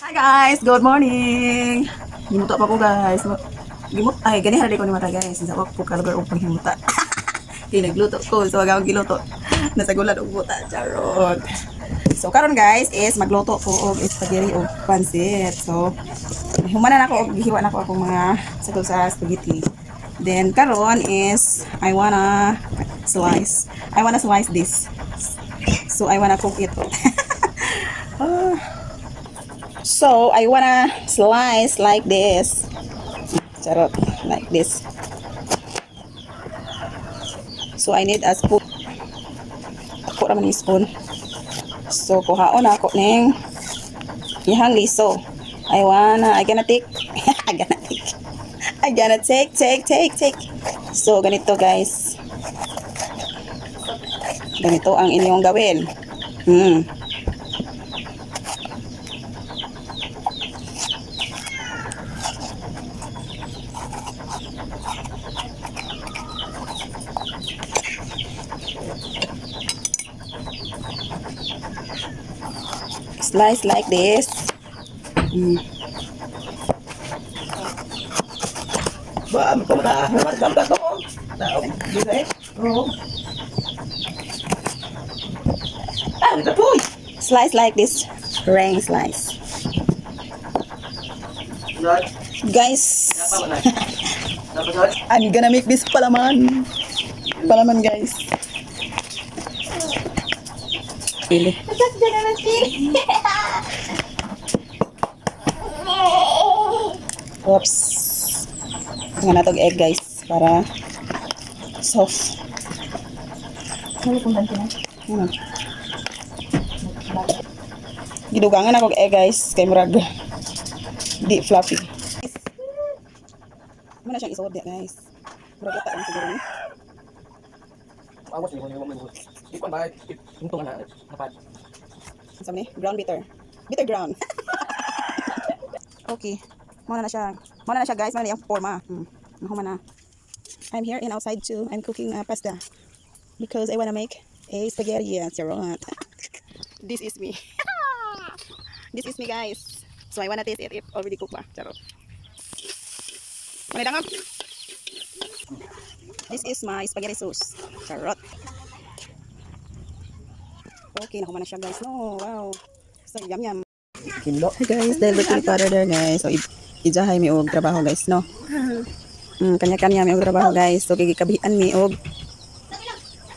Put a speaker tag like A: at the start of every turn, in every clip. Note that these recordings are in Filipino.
A: Hi guys, good morning. Gimuta pa ko guys. Gimut ay gani hali ko ni mata guys. Sa ko ka lugar upang himuta. Kinagluto ko so wag akong giluto. Nasa gulad og buta charot. So karon guys is magluto ko og spaghetti og pansit. So humanan ako og gihiwa na ko akong mga sagol sa spaghetti. Then karon is I wanna slice this. So I wanna cook it. So I wanna slice like this. Charot, like this. So I need a spoon. Ako raman yung spoon. So kuhaon ako ning ihang liso. I gonna take. I gonna take. So ganito guys. Ganito ang inyong gawin. Slice like this. Slice like this. Ring slice. Guys, I'm gonna make this palaman. Palaman guys. Pili. Oops. Nga na tog egg guys para soft. Gidugangan ako egg guys kay murag di fluffy. Mana siyang isod guys. Murag ata ang siguro ni.
B: Awas ni mo. Ikon ba tuntung na dapat.
A: Sa ni brown bitter. Bitter ground. Okay. Mana na siya. Mana na siya guys, mana na yung forma. Mahuma na. I'm here and outside too. I'm cooking pasta because I wanna make a spaghetti. Yes, you're right. This is me. This is me guys. So I wanna taste it if already cooked pa. Charot. Mana dangog? This is my spaghetti sauce. Charot. Okay, nakuha na siya guys. No, wow. So yum yum.
B: Kinlo.
A: Hi guys, dahil baking powder there guys. So ijahay mi og trabaho guys, no. Kanya-kanya mi og trabaho guys. So gigikabihan mi og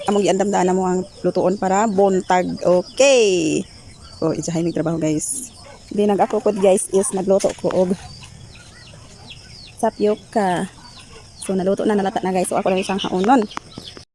A: among giandam-daan mo ang lutuon para buntag. Okay. So ijahay mi trabaho guys. Di nag-ako pod guys is nagluto ko og tapioca. So naluto na nalata na guys. So ako lang isang haonon.